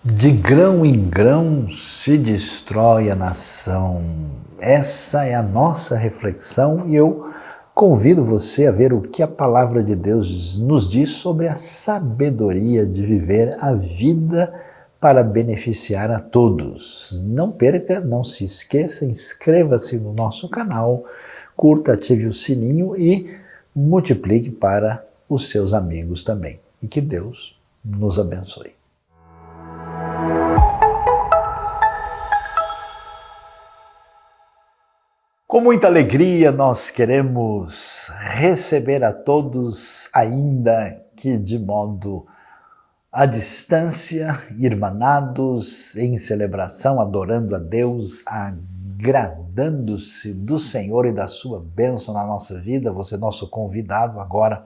De grão em grão se destrói a nação. Essa é a nossa reflexão e eu convido você a ver o que a palavra de Deus nos diz sobre a sabedoria de viver a vida para beneficiar a todos. Não perca, não se esqueça, inscreva-se no nosso canal, curta, ative o sininho e multiplique para os seus amigos também. E que Deus nos abençoe. Com muita alegria nós queremos receber a todos, ainda que de modo à distância, irmanados em celebração, adorando a Deus, agradando-se do Senhor e da sua bênção na nossa vida. Você é nosso convidado agora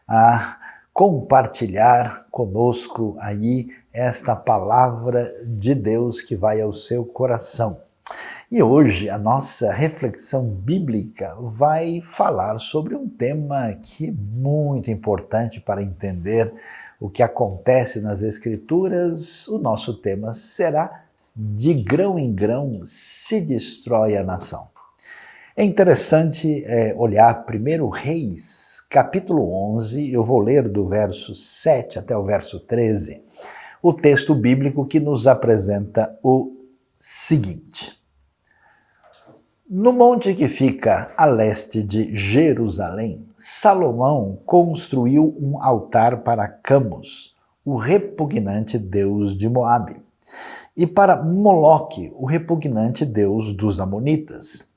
a compartilhar conosco aí esta palavra de Deus que vai ao seu coração. E hoje a nossa reflexão bíblica vai falar sobre um tema que é muito importante para entender o que acontece nas Escrituras. O nosso tema será: de grão em grão se destrói a nação. É interessante olhar 1 Reis, capítulo 11, eu vou ler do verso 7 até o verso 13, o texto bíblico que nos apresenta o seguinte: No monte que fica a leste de Jerusalém, Salomão construiu um altar para Camus, o repugnante deus de Moabe, e para Moloque, o repugnante deus dos Amonitas.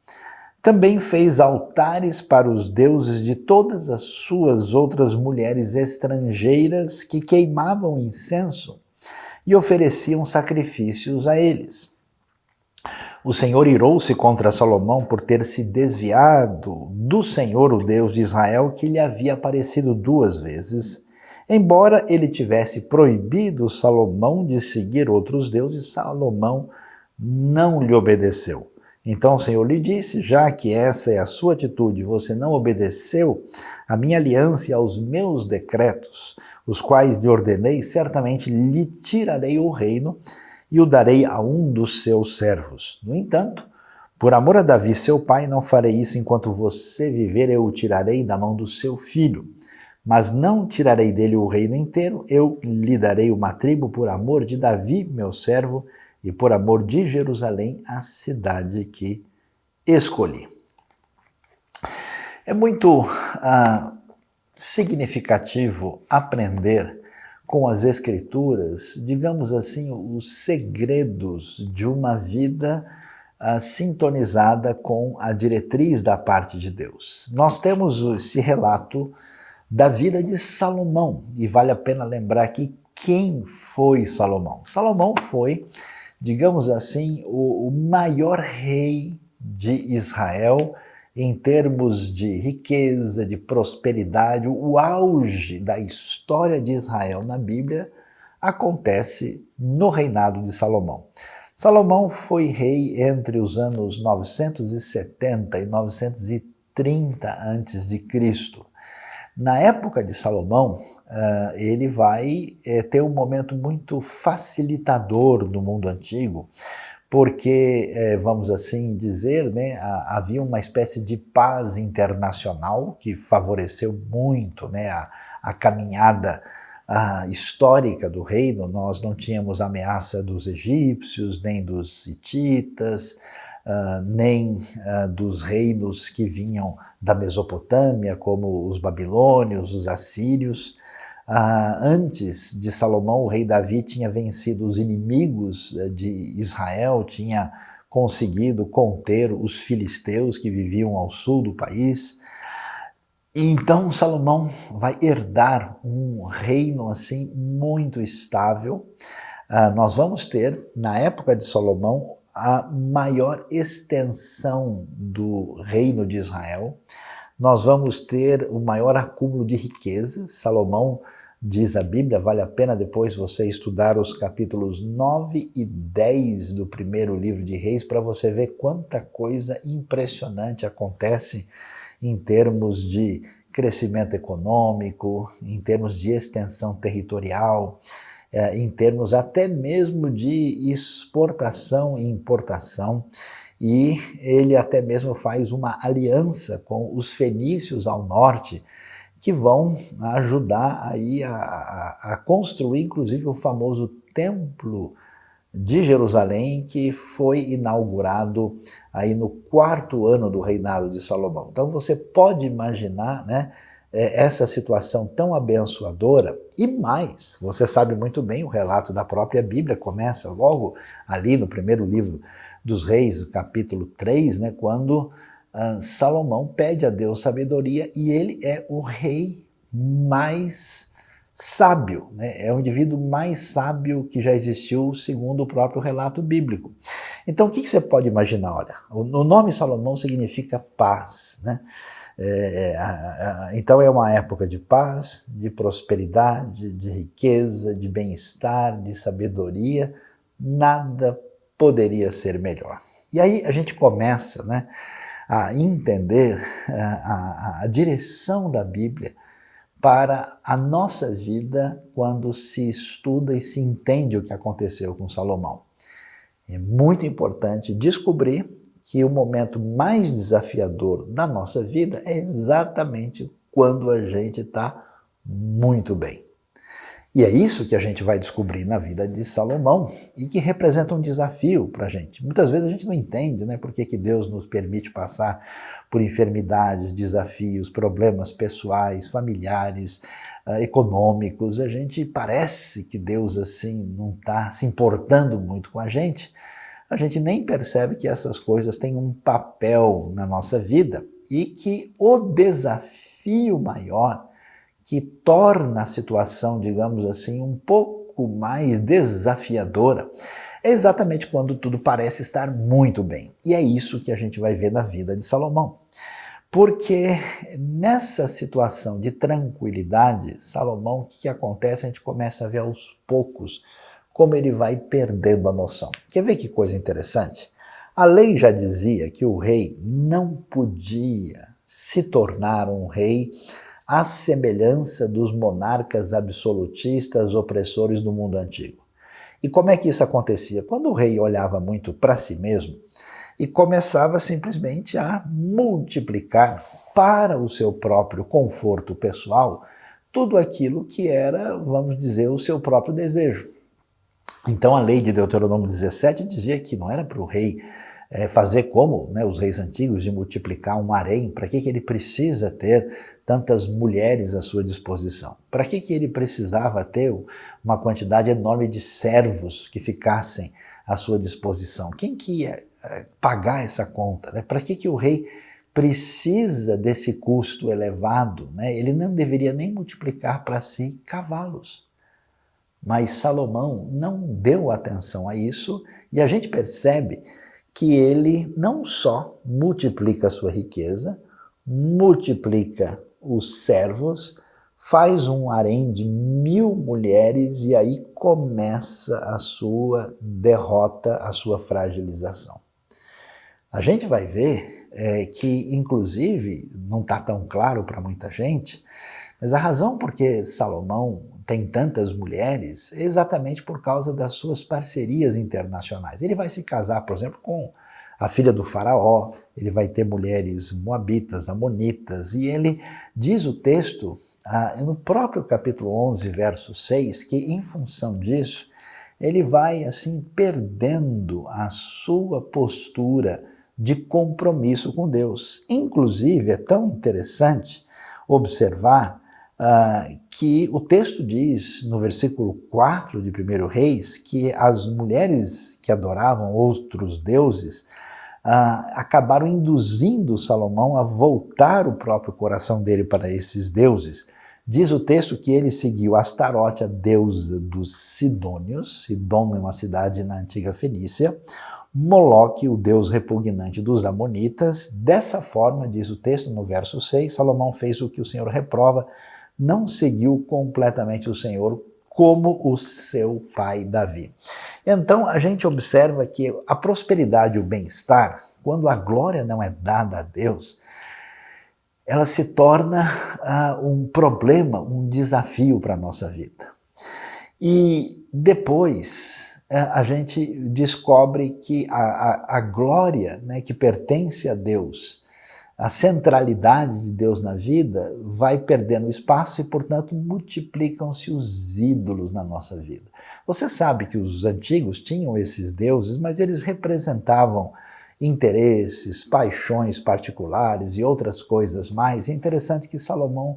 Também fez altares para os deuses de todas as suas outras mulheres estrangeiras que queimavam incenso e ofereciam sacrifícios a eles. O Senhor irou-se contra Salomão por ter se desviado do Senhor, o Deus de Israel, que lhe havia aparecido 2 vezes. Embora ele tivesse proibido Salomão de seguir outros deuses, Salomão não lhe obedeceu. Então o Senhor lhe disse: já que essa é a sua atitude, você não obedeceu à minha aliança e aos meus decretos, os quais lhe ordenei, certamente lhe tirarei o reino e o darei a um dos seus servos. No entanto, por amor a Davi, seu pai, não farei isso enquanto você viver, eu o tirarei da mão do seu filho. Mas não tirarei dele o reino inteiro, eu lhe darei uma tribo por amor de Davi, meu servo, e por amor de Jerusalém, a cidade que escolhi. É muito significativo aprender com as Escrituras, digamos assim, os segredos de uma vida sintonizada com a diretriz da parte de Deus. Nós temos esse relato da vida de Salomão, e vale a pena lembrar aqui quem foi Salomão. Salomão foi, digamos assim, o maior rei de Israel em termos de riqueza, de prosperidade. O auge da história de Israel na Bíblia acontece no reinado de Salomão. Salomão foi rei entre os anos 970 e 930 a.C. Na época de Salomão, ele vai ter um momento muito facilitador no mundo antigo, porque, vamos assim dizer, né, havia uma espécie de paz internacional que favoreceu muito, né, a caminhada histórica do reino. Nós não tínhamos ameaça dos egípcios, nem dos hititas, nem dos reinos que vinham da Mesopotâmia, como os babilônios, os assírios. Antes de Salomão, o rei Davi tinha vencido os inimigos de Israel, tinha conseguido conter os filisteus que viviam ao sul do país. E então Salomão vai herdar um reino assim muito estável. Nós vamos ter, na época de Salomão, a maior extensão do reino de Israel. Nós vamos ter o maior acúmulo de riquezas. Salomão, diz a Bíblia, vale a pena depois você estudar os capítulos 9 e 10 do primeiro livro de Reis, para você ver quanta coisa impressionante acontece em termos de crescimento econômico, em termos de extensão territorial, em termos até mesmo de exportação e importação, e ele até mesmo faz uma aliança com os fenícios ao norte, que vão ajudar aí a construir, inclusive, o famoso Templo de Jerusalém, que foi inaugurado aí no 4º ano do reinado de Salomão. Então você pode imaginar, né, essa situação tão abençoadora, e mais, você sabe muito bem, o relato da própria Bíblia começa logo ali no primeiro livro dos Reis, capítulo 3, né, quando Salomão pede a Deus sabedoria, e ele é o rei mais sábio, né? É o indivíduo mais sábio que já existiu, segundo o próprio relato bíblico. Então o que você pode imaginar? Olha, o nome Salomão significa paz, né? Então é uma época de paz, de prosperidade, de riqueza, de bem-estar, de sabedoria. Nada poderia ser melhor. E aí a gente começa, né, a entender a direção da Bíblia para a nossa vida quando se estuda e se entende o que aconteceu com Salomão. É muito importante descobrir que o momento mais desafiador da nossa vida é exatamente quando a gente está muito bem. E é isso que a gente vai descobrir na vida de Salomão e que representa um desafio para a gente. Muitas vezes a gente não entende, né, por que Deus nos permite passar por enfermidades, desafios, problemas pessoais, familiares, econômicos. A gente parece que Deus assim não está se importando muito com a gente. A gente nem percebe que essas coisas têm um papel na nossa vida e que o desafio maior que torna a situação, digamos assim, um pouco mais desafiadora, é exatamente quando tudo parece estar muito bem. E é isso que a gente vai ver na vida de Salomão. Porque nessa situação de tranquilidade, Salomão, o que acontece? A gente começa a ver aos poucos como ele vai perdendo a noção. Quer ver que coisa interessante? A lei já dizia que o rei não podia se tornar um rei à semelhança dos monarcas absolutistas opressores do mundo antigo. E como é que isso acontecia? Quando o rei olhava muito para si mesmo e começava simplesmente a multiplicar para o seu próprio conforto pessoal tudo aquilo que era, vamos dizer, o seu próprio desejo. Então a lei de Deuteronômio 17 dizia que não era para o rei fazer como, né, os reis antigos, de multiplicar um harém. Para que ele precisa ter tantas mulheres à sua disposição? Para que ele precisava ter uma quantidade enorme de servos que ficassem à sua disposição? Quem que ia pagar essa conta? Né? Para que o rei precisa desse custo elevado? Né? Ele não deveria nem multiplicar para si cavalos. Mas Salomão não deu atenção a isso, e a gente percebe que ele não só multiplica a sua riqueza, multiplica os servos, faz um harém de 1000 mulheres, e aí começa a sua derrota, a sua fragilização. A gente vai ver que, inclusive, não está tão claro para muita gente, mas a razão por que Salomão tem tantas mulheres é exatamente por causa das suas parcerias internacionais. Ele vai se casar, por exemplo, com a filha do faraó, ele vai ter mulheres moabitas, amonitas, e ele diz o texto, no próprio capítulo 11, verso 6, que em função disso, ele vai assim perdendo a sua postura de compromisso com Deus. Inclusive, é tão interessante observar que o texto diz, no versículo 4 de 1 Reis, que as mulheres que adoravam outros deuses acabaram induzindo Salomão a voltar o próprio coração dele para esses deuses. Diz o texto que ele seguiu Astarote, a deusa dos Sidônios. Sidom é uma cidade na antiga Fenícia. Moloque, o deus repugnante dos amonitas. Dessa forma, diz o texto no verso 6, Salomão fez o que o Senhor reprova, não seguiu completamente o Senhor como o seu pai Davi. Então a gente observa que a prosperidade e o bem-estar, quando a glória não é dada a Deus, ela se torna um problema, um desafio para a nossa vida. E depois a gente descobre que a glória, né, que pertence a Deus, a centralidade de Deus na vida, vai perdendo espaço e, portanto, multiplicam-se os ídolos na nossa vida. Você sabe que os antigos tinham esses deuses, mas eles representavam interesses, paixões particulares e outras coisas mais. É interessante que Salomão,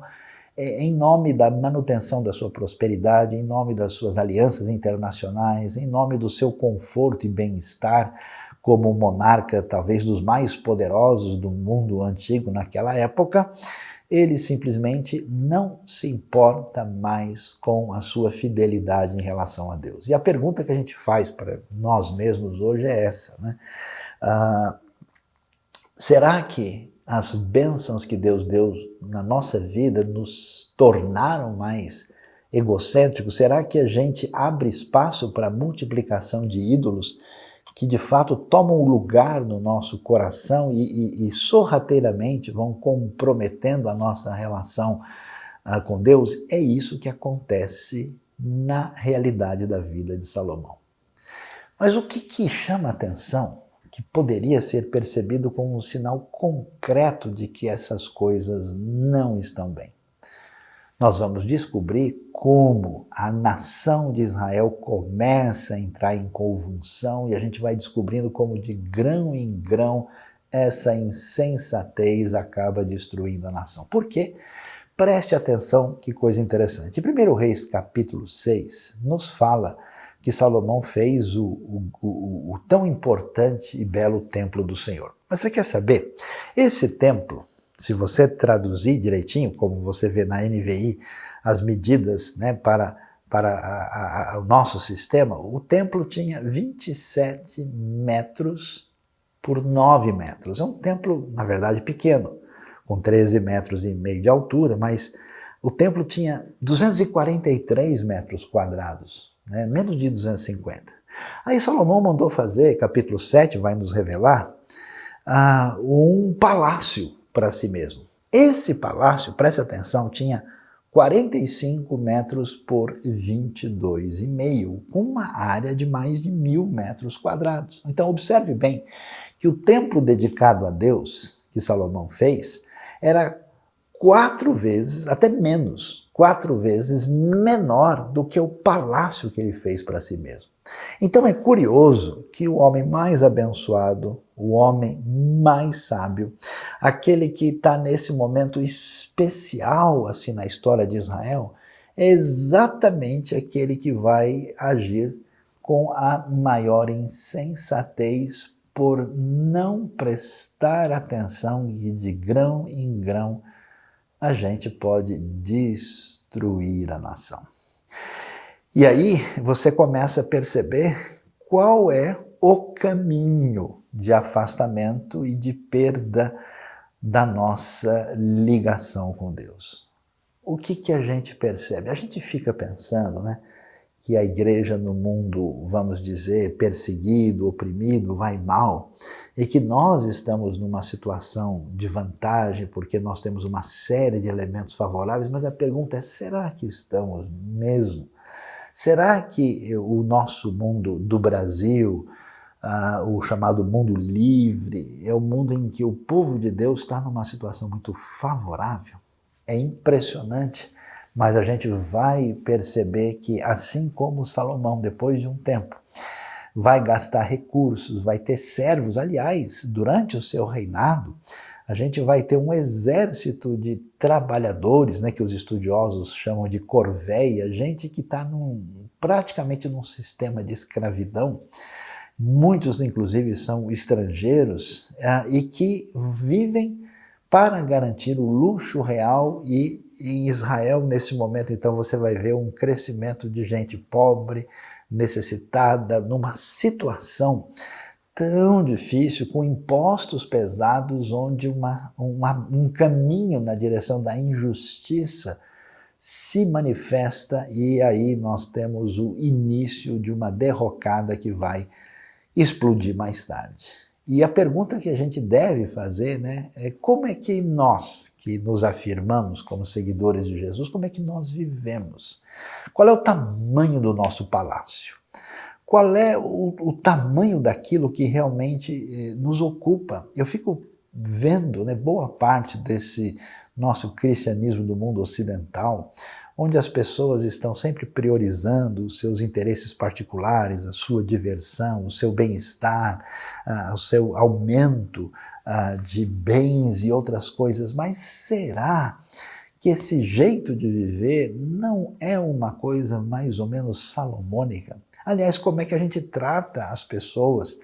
em nome da manutenção da sua prosperidade, em nome das suas alianças internacionais, em nome do seu conforto e bem-estar, como monarca talvez dos mais poderosos do mundo antigo naquela época, ele simplesmente não se importa mais com a sua fidelidade em relação a Deus. E a pergunta que a gente faz para nós mesmos hoje é essa, né? Será que as bênçãos que Deus deu na nossa vida nos tornaram mais egocêntricos? Será que a gente abre espaço para a multiplicação de ídolos que de fato tomam lugar no nosso coração e sorrateiramente vão comprometendo a nossa relação com Deus? É isso que acontece na realidade da vida de Salomão. Mas o que chama a atenção, que poderia ser percebido como um sinal concreto de que essas coisas não estão bem? Nós vamos descobrir como a nação de Israel começa a entrar em convulsão e a gente vai descobrindo como de grão em grão essa insensatez acaba destruindo a nação. Por quê? Preste atenção, que coisa interessante. Em 1 Reis capítulo 6 nos fala que Salomão fez o tão importante e belo templo do Senhor. Mas você quer saber? Esse templo, se você traduzir direitinho, como você vê na NVI, as medidas, né, para o nosso sistema, o templo tinha 27 metros por 9 metros. É um templo, na verdade, pequeno, com 13 metros e meio de altura, mas o templo tinha 243 metros quadrados, né, menos de 250. Aí Salomão mandou fazer, capítulo 7 vai nos revelar, um palácio para si mesmo. Esse palácio, preste atenção, tinha 45 metros por 22,5, com uma área de mais de 1.000 metros quadrados. Então observe bem que o templo dedicado a Deus, que Salomão fez, era 4 vezes, até menos, 4 vezes menor do que o palácio que ele fez para si mesmo. Então é curioso que o homem mais abençoado, o homem mais sábio, aquele que está nesse momento especial assim na história de Israel, é exatamente aquele que vai agir com a maior insensatez por não prestar atenção e de grão em grão a gente pode destruir a nação. E aí você começa a perceber qual é o caminho de afastamento e de perda da nossa ligação com Deus. O que a gente percebe? A gente fica pensando, né, que a igreja no mundo, vamos dizer, perseguido, oprimido, vai mal, e que nós estamos numa situação de vantagem porque nós temos uma série de elementos favoráveis, mas a pergunta é, será que estamos mesmo? Será que o nosso mundo do Brasil, o chamado mundo livre, é o mundo em que o povo de Deus está numa situação muito favorável? É impressionante, mas a gente vai perceber que, assim como Salomão, depois de um tempo, vai gastar recursos, vai ter servos. Aliás, durante o seu reinado, a gente vai ter um exército de trabalhadores, né, que os estudiosos chamam de corveia, gente que está praticamente num sistema de escravidão. Muitos, inclusive, são estrangeiros e que vivem para garantir o luxo real. E em Israel, nesse momento, então, você vai ver um crescimento de gente pobre, necessitada, numa situação tão difícil, com impostos pesados, onde um caminho na direção da injustiça se manifesta, e aí nós temos o início de uma derrocada que vai explodir mais tarde. E a pergunta que a gente deve fazer, né, é como é que nós, que nos afirmamos como seguidores de Jesus, como é que nós vivemos? Qual é o tamanho do nosso palácio? Qual é o tamanho daquilo que realmente nos ocupa? Eu fico vendo, né, boa parte desse nosso cristianismo do mundo ocidental, onde as pessoas estão sempre priorizando os seus interesses particulares, a sua diversão, o seu bem-estar, o seu aumento de bens e outras coisas. Mas será que esse jeito de viver não é uma coisa mais ou menos salomônica? Aliás, como é que a gente trata as pessoas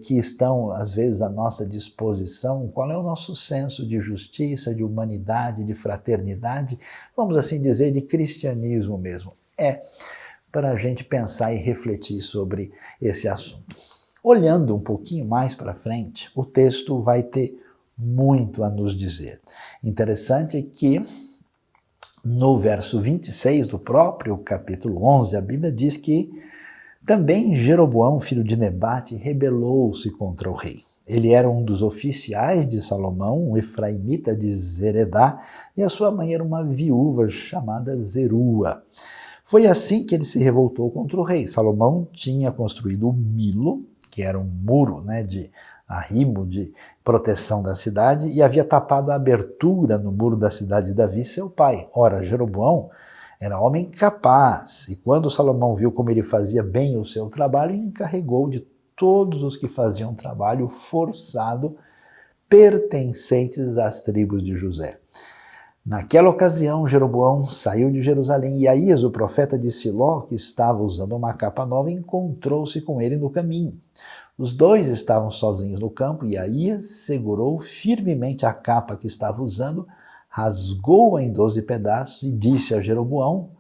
que estão, às vezes, à nossa disposição? Qual é o nosso senso de justiça, de humanidade, de fraternidade, vamos assim dizer, de cristianismo mesmo? É para a gente pensar e refletir sobre esse assunto. Olhando um pouquinho mais para frente, o texto vai ter muito a nos dizer. Interessante que no verso 26 do próprio capítulo 11, a Bíblia diz que também Jeroboão, filho de Nebate, rebelou-se contra o rei. Ele era um dos oficiais de Salomão, um efraimita de Zeredá, e a sua mãe era uma viúva chamada Zerua. Foi assim que ele se revoltou contra o rei. Salomão tinha construído o Milo, que era um muro, né, de arrimo, de proteção da cidade, e havia tapado a abertura no muro da cidade de Davi, seu pai. Ora, Jeroboão era homem capaz, e quando Salomão viu como ele fazia bem o seu trabalho, encarregou de todos os que faziam trabalho forçado pertencentes às tribos de José. Naquela ocasião, Jeroboão saiu de Jerusalém e Aías, o profeta de Siló, que estava usando uma capa nova, encontrou-se com ele no caminho. Os dois estavam sozinhos no campo e Aías segurou firmemente a capa que estava usando, rasgou-a em 12 pedaços e disse a Jeroboão: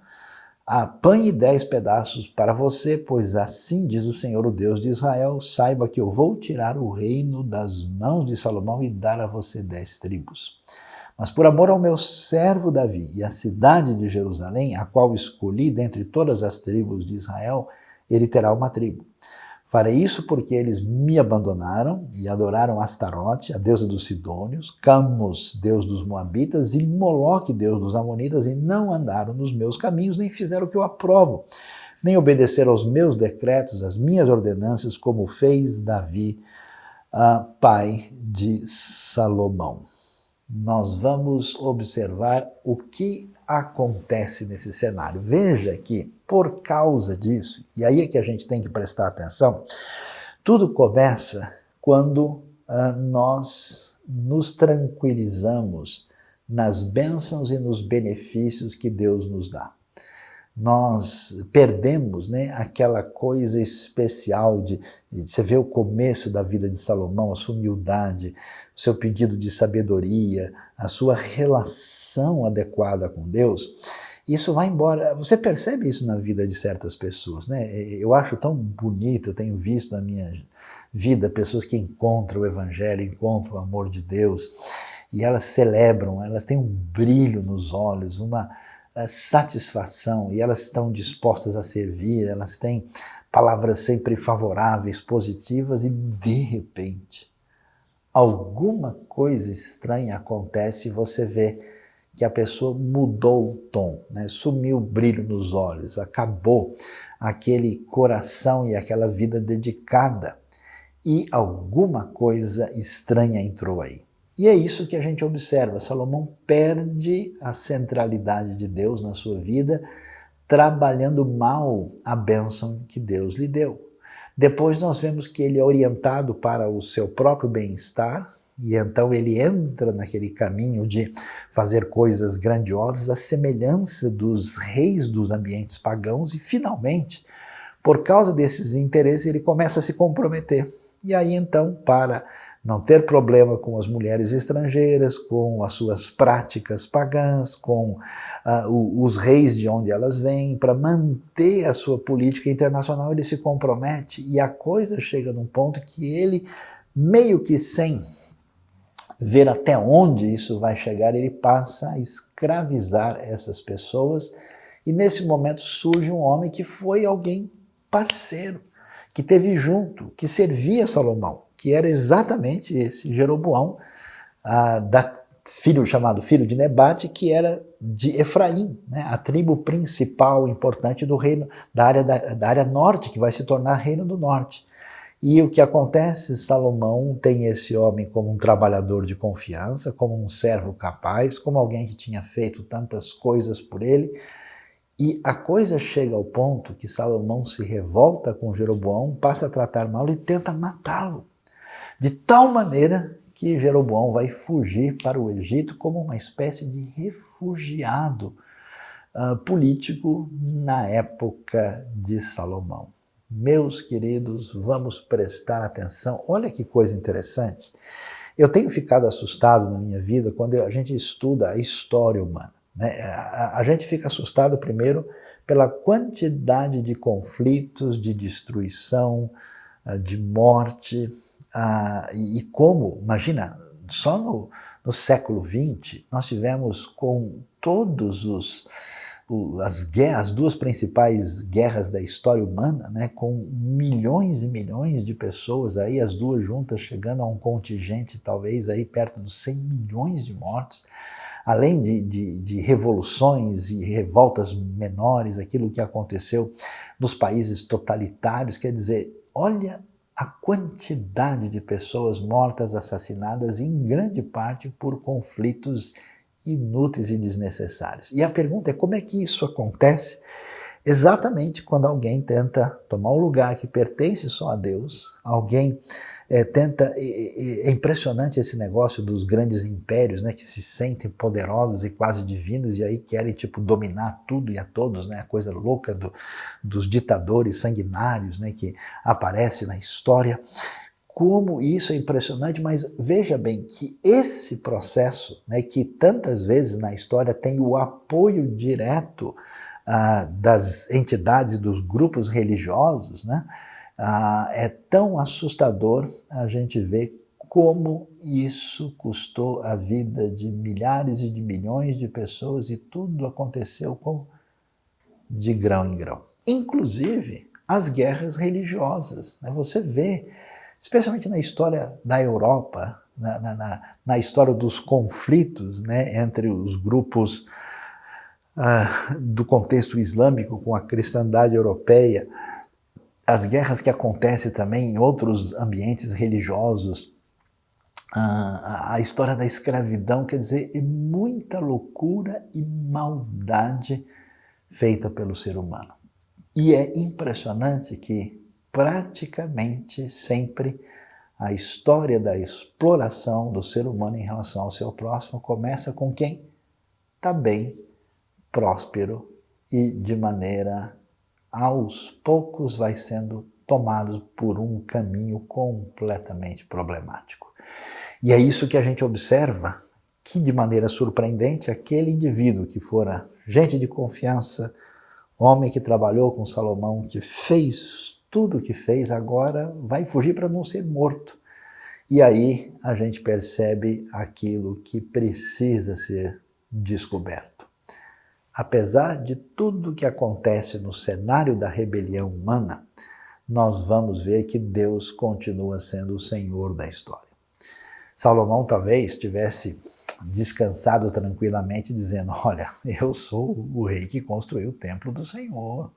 apanhe 10 pedaços para você, pois assim diz o Senhor, o Deus de Israel, saiba que eu vou tirar o reino das mãos de Salomão e dar a você 10 tribos. Mas por amor ao meu servo Davi e à cidade de Jerusalém, a qual escolhi dentre todas as tribos de Israel, ele terá uma tribo. Farei isso porque eles me abandonaram e adoraram Astarote, a deusa dos Sidônios, Camus, deus dos Moabitas, e Moloque, deus dos Amonitas, e não andaram nos meus caminhos, nem fizeram o que eu aprovo, nem obedeceram aos meus decretos, às minhas ordenanças, como fez Davi, pai de Salomão. Nós vamos observar o que acontece nesse cenário. Veja que, por causa disso, e aí é que a gente tem que prestar atenção, tudo começa quando nós nos tranquilizamos nas bênçãos e nos benefícios que Deus nos dá. Nós perdemos, né, aquela coisa especial de você vê o começo da vida de Salomão, a sua humildade, o seu pedido de sabedoria, a sua relação adequada com Deus. Isso vai embora. Você percebe isso na vida de certas pessoas, né? Eu acho tão bonito, eu tenho visto na minha vida pessoas que encontram o Evangelho, encontram o amor de Deus, e elas celebram, elas têm um brilho nos olhos, uma satisfação, e elas estão dispostas a servir, elas têm palavras sempre favoráveis, positivas, e de repente alguma coisa estranha acontece e você vê que a pessoa mudou o tom, né? Sumiu o brilho nos olhos, acabou aquele coração e aquela vida dedicada, e alguma coisa estranha entrou aí. E é isso que a gente observa. Salomão perde a centralidade de Deus na sua vida, trabalhando mal a bênção que Deus lhe deu. Depois nós vemos que ele é orientado para o seu próprio bem-estar, e então ele entra naquele caminho de fazer coisas grandiosas, à semelhança dos reis dos ambientes pagãos, e finalmente, por causa desses interesses, ele começa a se comprometer. E aí então, para não ter problema com as mulheres estrangeiras, com as suas práticas pagãs, com os reis de onde elas vêm, para manter a sua política internacional, ele se compromete, e a coisa chega num ponto que ele, meio que sem ver até onde isso vai chegar, ele passa a escravizar essas pessoas, e nesse momento surge um homem que foi alguém parceiro, que teve junto, que servia Salomão, que era exatamente esse Jeroboão, chamado filho de Nebate, que era de Efraim, né, a tribo principal importante do reino, da área norte, que vai se tornar reino do norte. E o que acontece? Salomão tem esse homem como um trabalhador de confiança, como um servo capaz, como alguém que tinha feito tantas coisas por ele. E a coisa chega ao ponto que Salomão se revolta com Jeroboão, passa a tratar mal e tenta matá-lo. De tal maneira que Jeroboão vai fugir para o Egito como uma espécie de refugiado político na época de Salomão. Meus queridos, vamos prestar atenção. Olha que coisa interessante. Eu tenho ficado assustado na minha vida quando a gente estuda a história humana, né? A gente fica assustado primeiro pela quantidade de conflitos, de destruição, de morte, e como, imagina, só no século XX nós tivemos com todos as duas principais guerras da história humana, né, com milhões e milhões de pessoas, aí as duas juntas chegando a um contingente talvez aí perto dos 100 milhões de mortos, além de revoluções e revoltas menores, aquilo que aconteceu nos países totalitários. Quer dizer, olha a quantidade de pessoas mortas, assassinadas, em grande parte por conflitos inúteis e desnecessários. E a pergunta é como é que isso acontece? Exatamente quando alguém tenta tomar um lugar que pertence só a Deus, alguém tenta... É impressionante esse negócio dos grandes impérios, né, que se sentem poderosos e quase divinos e aí querem dominar tudo e a todos, né, a coisa louca dos ditadores sanguinários, né, que aparece na história. Como isso é impressionante, mas veja bem que esse processo, né, que tantas vezes na história tem o apoio direto das entidades, dos grupos religiosos, né, é tão assustador a gente ver como isso custou a vida de milhares e de milhões de pessoas e tudo aconteceu de grão em grão. Inclusive as guerras religiosas, né, você vê, especialmente na história da Europa, na história dos conflitos, né, entre os grupos do contexto islâmico com a cristandade europeia, as guerras que acontecem também em outros ambientes religiosos, a história da escravidão, quer dizer, é muita loucura e maldade feita pelo ser humano. E é impressionante que praticamente sempre a história da exploração do ser humano em relação ao seu próximo começa com quem está bem, próspero e de maneira aos poucos vai sendo tomado por um caminho completamente problemático. E é isso que a gente observa, que de maneira surpreendente aquele indivíduo que fora gente de confiança, homem que trabalhou com Salomão, que fez tudo o que fez, agora vai fugir para não ser morto. E aí a gente percebe aquilo que precisa ser descoberto. Apesar de tudo que acontece no cenário da rebelião humana, nós vamos ver que Deus continua sendo o Senhor da história. Salomão talvez tivesse descansado tranquilamente dizendo, olha, eu sou o rei que construiu o templo do Senhor.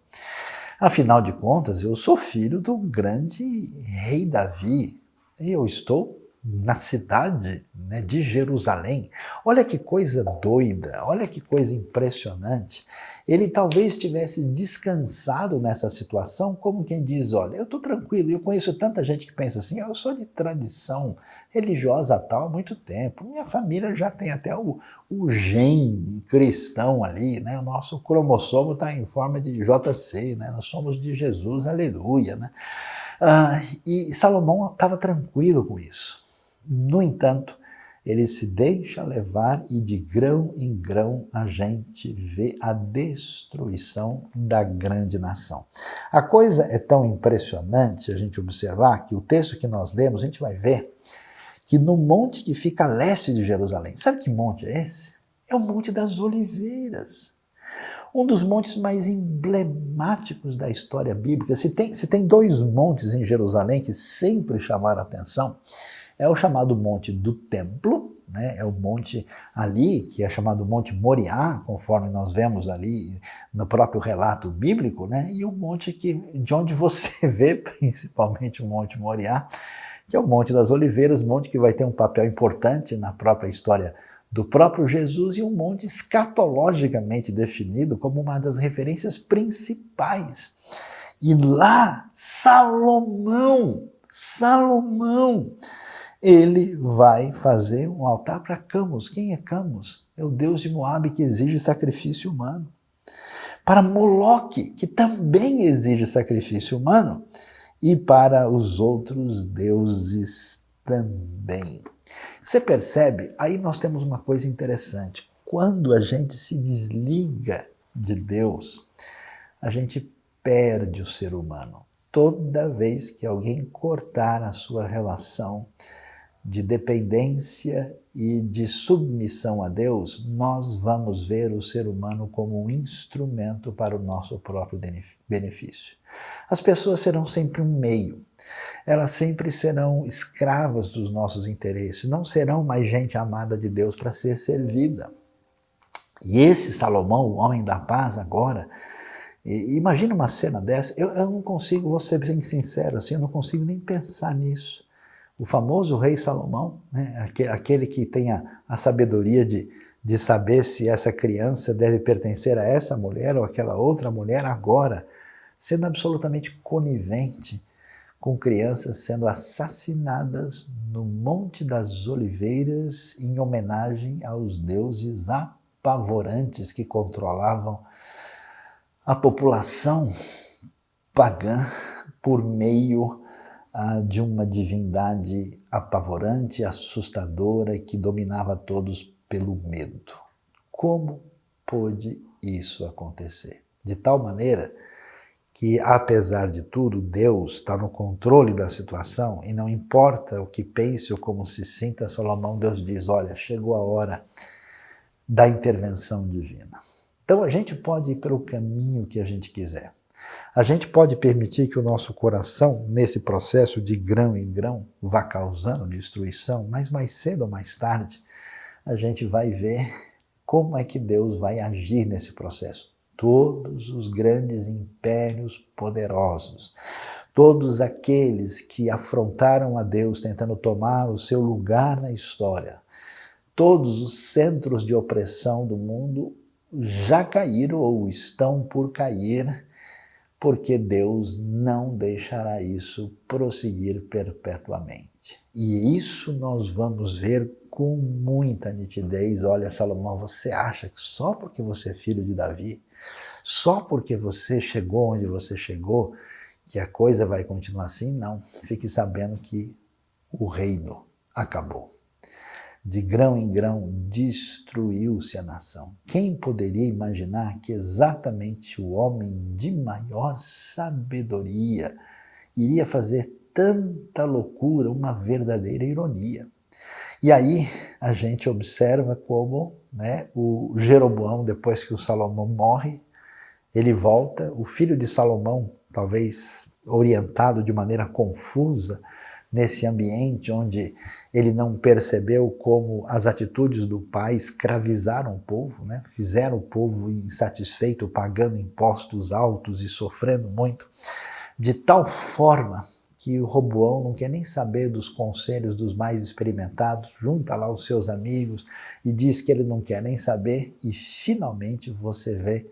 Afinal de contas, eu sou filho do grande rei Davi. Eu estou na cidade, né, de Jerusalém. Olha que coisa doida, olha que coisa impressionante. Ele talvez tivesse descansado nessa situação, como quem diz, olha, eu estou tranquilo, eu conheço tanta gente que pensa assim, eu sou de tradição religiosa tal há muito tempo, minha família já tem até o gene cristão ali, né? O nosso cromossomo está em forma de JC, né? Nós somos de Jesus, aleluia, né? E Salomão estava tranquilo com isso. No entanto, ele se deixa levar e de grão em grão a gente vê a destruição da grande nação. A coisa é tão impressionante a gente observar que o texto que nós lemos, a gente vai ver que no monte que fica a leste de Jerusalém, sabe que monte é esse? É o Monte das Oliveiras. Um dos montes mais emblemáticos da história bíblica, se tem dois montes em Jerusalém que sempre chamaram a atenção, é o chamado Monte do Templo, né? É o monte ali, que é chamado Monte Moriá, conforme nós vemos ali no próprio relato bíblico, né? E o monte de onde você vê principalmente o Monte Moriá, que é o Monte das Oliveiras, monte que vai ter um papel importante na própria história do próprio Jesus, e um monte escatologicamente definido como uma das referências principais. E lá, Salomão, ele vai fazer um altar para Camus. Quem é Camus? É o deus de Moabe que exige sacrifício humano. Para Moloque, que também exige sacrifício humano. E para os outros deuses também. Você percebe? Aí nós temos uma coisa interessante. Quando a gente se desliga de Deus, a gente perde o ser humano. Toda vez que alguém cortar a sua relação de dependência e de submissão a Deus, nós vamos ver o ser humano como um instrumento para o nosso próprio benefício. As pessoas serão sempre um meio. Elas sempre serão escravas dos nossos interesses, não serão mais gente amada de Deus para ser servida. E esse Salomão, o homem da paz agora, imagina uma cena dessa, eu não consigo, vou ser bem sincero, assim, eu não consigo nem pensar nisso. O famoso rei Salomão, né, aquele que tem a sabedoria de saber se essa criança deve pertencer a essa mulher ou aquela outra mulher agora, sendo absolutamente conivente com crianças sendo assassinadas no Monte das Oliveiras em homenagem aos deuses apavorantes que controlavam a população pagã por meio de uma divindade apavorante, assustadora, que dominava todos pelo medo. Como pôde isso acontecer? De tal maneira que, apesar de tudo, Deus está no controle da situação e não importa o que pense ou como se sinta Salomão, Deus diz, olha, chegou a hora da intervenção divina. Então a gente pode ir pelo caminho que a gente quiser. A gente pode permitir que o nosso coração, nesse processo de grão em grão, vá causando destruição, mas mais cedo ou mais tarde, a gente vai ver como é que Deus vai agir nesse processo. Todos os grandes impérios poderosos, todos aqueles que afrontaram a Deus tentando tomar o seu lugar na história, todos os centros de opressão do mundo já caíram ou estão por cair, porque Deus não deixará isso prosseguir perpetuamente. E isso nós vamos ver com muita nitidez. Olha, Salomão, você acha que só porque você é filho de Davi, só porque você chegou onde você chegou, que a coisa vai continuar assim? Não. Fique sabendo que o reino acabou. De grão em grão destruiu-se a nação. Quem poderia imaginar que exatamente o homem de maior sabedoria iria fazer tanta loucura, uma verdadeira ironia? E aí a gente observa como, né, o Jeroboão, depois que o Salomão morre, ele volta, o filho de Salomão, talvez orientado de maneira confusa, nesse ambiente onde ele não percebeu como as atitudes do pai escravizaram o povo, né? Fizeram o povo insatisfeito, pagando impostos altos e sofrendo muito, de tal forma que o Roboão não quer nem saber dos conselhos dos mais experimentados, junta lá os seus amigos e diz que ele não quer nem saber, e finalmente você vê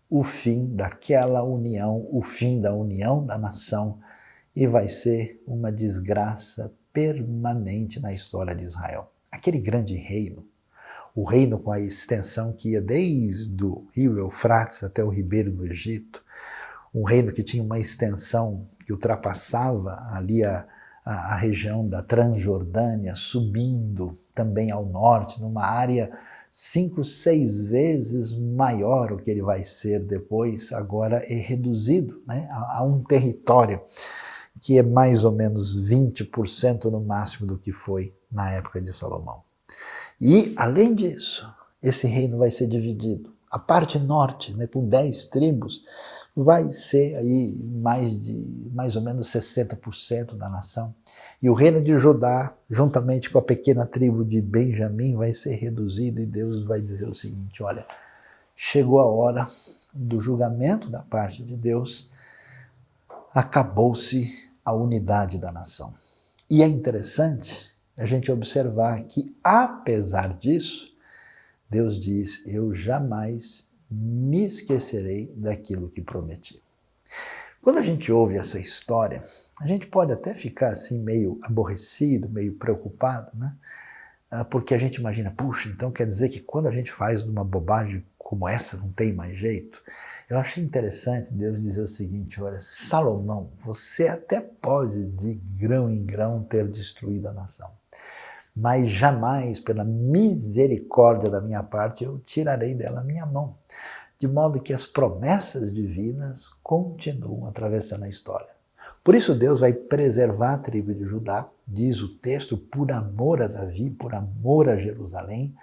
o fim daquela união, o fim da união da nação, e vai ser uma desgraça permanente na história de Israel. Aquele grande reino, o reino com a extensão que ia desde o rio Eufrates até o ribeiro do Egito, um reino que tinha uma extensão que ultrapassava ali a região da Transjordânia, subindo também ao norte, numa área 5, 6 vezes maior o que ele vai ser depois, agora é reduzido, né, a um território que é mais ou menos 20% no máximo do que foi na época de Salomão. E, além disso, esse reino vai ser dividido. A parte norte, né, com 10 tribos, vai ser aí mais ou menos 60% da nação. E o reino de Judá, juntamente com a pequena tribo de Benjamim, vai ser reduzido e Deus vai dizer o seguinte, olha, chegou a hora do julgamento da parte de Deus, acabou-se a unidade da nação. E é interessante a gente observar que, apesar disso, Deus diz, eu jamais me esquecerei daquilo que prometi. Quando a gente ouve essa história, a gente pode até ficar assim meio aborrecido, meio preocupado, né? Porque a gente imagina, puxa, então quer dizer que quando a gente faz uma bobagem como essa, não tem mais jeito? Eu achei interessante Deus dizer o seguinte, olha, Salomão, você até pode de grão em grão ter destruído a nação, mas jamais, pela misericórdia da minha parte, eu tirarei dela a minha mão, de modo que as promessas divinas continuam atravessando a história. Por isso Deus vai preservar a tribo de Judá, diz o texto, por amor a Davi, por amor a Jerusalém,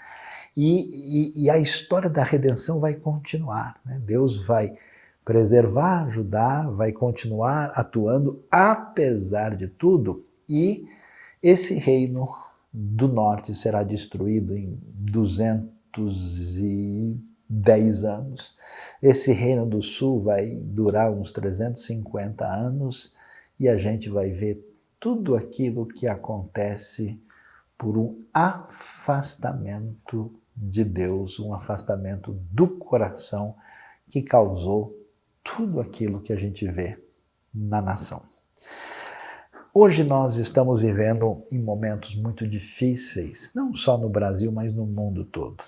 e a história da redenção vai continuar, né? Deus vai preservar Judá, vai continuar atuando apesar de tudo, e esse reino do norte será destruído em 210 anos. Esse reino do sul vai durar uns 350 anos e a gente vai ver tudo aquilo que acontece por um afastamento de Deus, um afastamento do coração que causou tudo aquilo que a gente vê na nação. Hoje nós estamos vivendo em momentos muito difíceis, não só no Brasil, mas no mundo todo.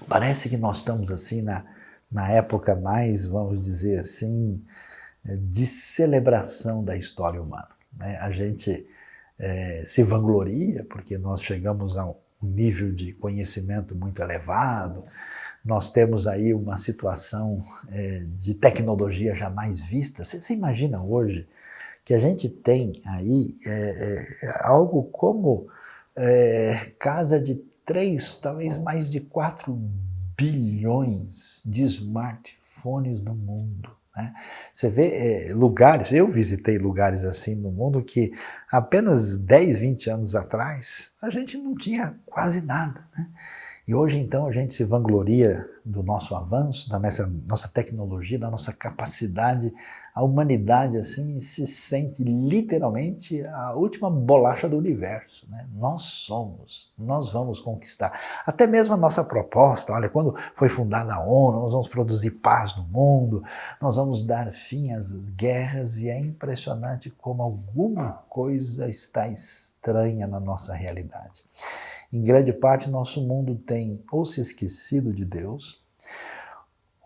Parece que nós estamos assim na época mais, vamos dizer assim, de celebração da história humana, né? A gente se vangloria porque nós chegamos a um nível de conhecimento muito elevado, nós temos aí uma situação de tecnologia jamais vista. Você imagina hoje que a gente tem aí algo como casa de 3, talvez mais de 4 bilhões de smartphones no mundo, né? Você vê lugares, eu visitei lugares assim no mundo que apenas 10, 20 anos atrás a gente não tinha quase nada, né? E hoje então a gente se vangloria do nosso avanço, da nossa tecnologia, da nossa capacidade. A humanidade assim se sente literalmente a última bolacha do universo, né? Nós vamos conquistar. Até mesmo a nossa proposta, olha, quando foi fundada a ONU, nós vamos produzir paz no mundo, nós vamos dar fim às guerras, e é impressionante como alguma coisa está estranha na nossa realidade. Em grande parte, nosso mundo tem ou se esquecido de Deus,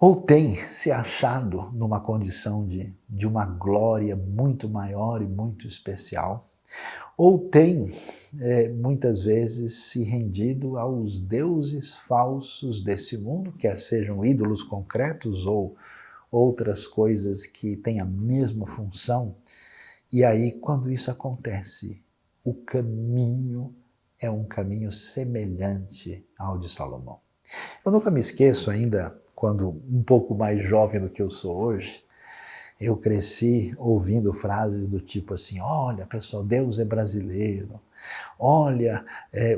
ou tem se achado numa condição de uma glória muito maior e muito especial, ou tem, muitas vezes, se rendido aos deuses falsos desse mundo, quer sejam ídolos concretos ou outras coisas que têm a mesma função. E aí, quando isso acontece, o caminho é um caminho semelhante ao de Salomão. Eu nunca me esqueço ainda, quando um pouco mais jovem do que eu sou hoje, eu cresci ouvindo frases do tipo assim, olha pessoal, Deus é brasileiro, olha,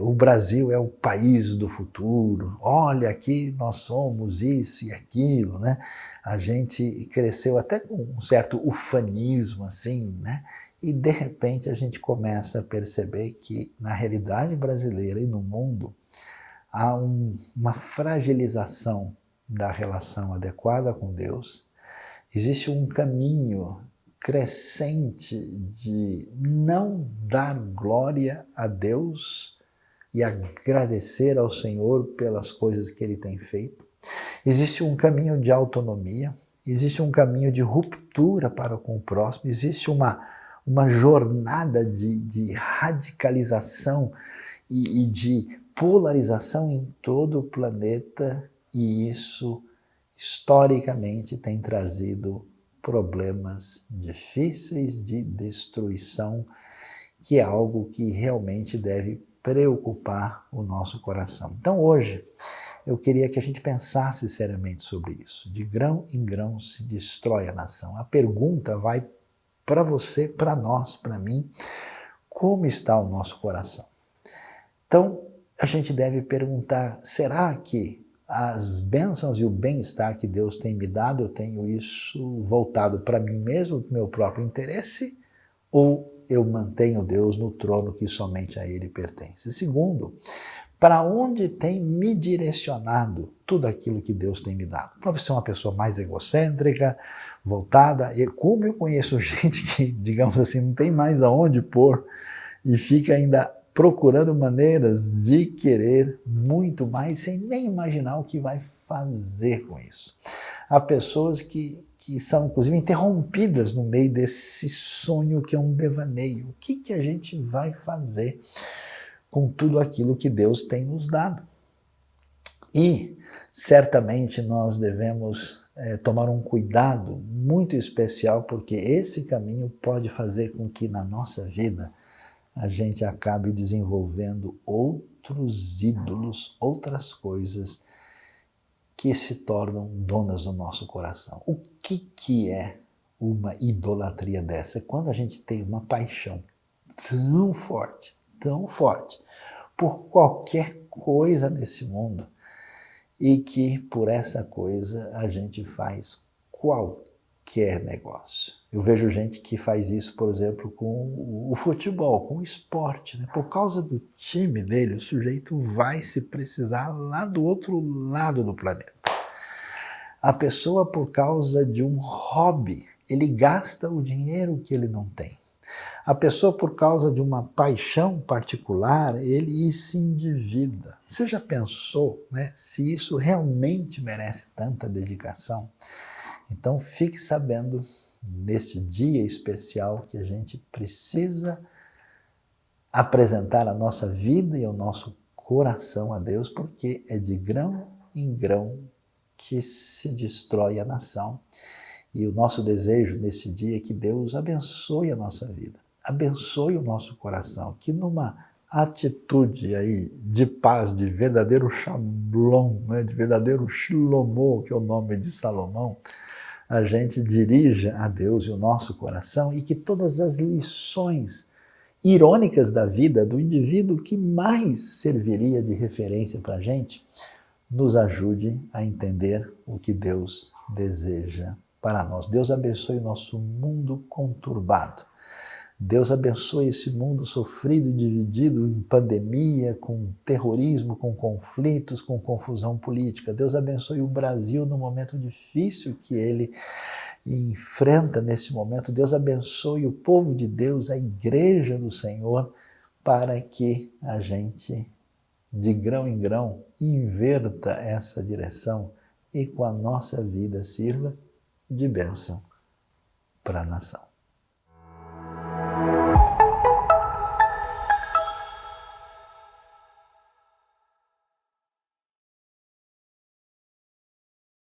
o Brasil é o país do futuro, olha aqui nós somos isso e aquilo, né? A gente cresceu até com um certo ufanismo assim, né? E de repente a gente começa a perceber que na realidade brasileira e no mundo há uma fragilização da relação adequada com Deus. Existe um caminho crescente de não dar glória a Deus e agradecer ao Senhor pelas coisas que Ele tem feito. Existe um caminho de autonomia, existe um caminho de ruptura para com o próximo, existe uma jornada de radicalização e de polarização em todo o planeta, e isso historicamente tem trazido problemas difíceis de destruição, que é algo que realmente deve preocupar o nosso coração. Então hoje eu queria que a gente pensasse seriamente sobre isso. De grão em grão se destrói a nação. A pergunta vai para você, para nós, para mim, como está o nosso coração? Então, a gente deve perguntar, será que as bênçãos e o bem-estar que Deus tem me dado, eu tenho isso voltado para mim mesmo, para o meu próprio interesse, ou eu mantenho Deus no trono que somente a Ele pertence? Segundo, para onde tem me direcionado tudo aquilo que Deus tem me dado? Para você ser uma pessoa mais egocêntrica, voltada, e como eu conheço gente que, digamos assim, não tem mais aonde pôr e fica ainda procurando maneiras de querer muito mais sem nem imaginar o que vai fazer com isso. Há pessoas que são, inclusive, interrompidas no meio desse sonho que é um devaneio. O que a gente vai fazer com tudo aquilo que Deus tem nos dado? E, certamente, nós devemos tomar um cuidado muito especial, porque esse caminho pode fazer com que, na nossa vida, a gente acabe desenvolvendo outros ídolos, outras coisas que se tornam donas do nosso coração. O que é uma idolatria dessa? É quando a gente tem uma paixão tão forte, por qualquer coisa nesse mundo, e que por essa coisa a gente faz qualquer negócio. Eu vejo gente que faz isso, por exemplo, com o futebol, com o esporte, né? Por causa do time dele, o sujeito vai se precisar lá do outro lado do planeta. A pessoa, por causa de um hobby, ele gasta o dinheiro que ele não tem. A pessoa, por causa de uma paixão particular, ele se endivida. Você já pensou, né, se isso realmente merece tanta dedicação? Então fique sabendo, nesse dia especial, que a gente precisa apresentar a nossa vida e o nosso coração a Deus, porque é de grão em grão que se destrói a nação. E o nosso desejo nesse dia é que Deus abençoe a nossa vida, abençoe o nosso coração, que numa atitude aí de paz, de verdadeiro shalom, né, de verdadeiro shlomo, que é o nome de Salomão, a gente dirija a Deus e o nosso coração, e que todas as lições irônicas da vida do indivíduo que mais serviria de referência para a gente, nos ajude a entender o que Deus deseja para nós. Deus abençoe o nosso mundo conturbado. Deus abençoe esse mundo sofrido e dividido em pandemia, com terrorismo, com conflitos, com confusão política. Deus abençoe o Brasil no momento difícil que ele enfrenta nesse momento. Deus abençoe o povo de Deus, a igreja do Senhor, para que a gente, de grão em grão, inverta essa direção e com a nossa vida sirva de bênção para a nação.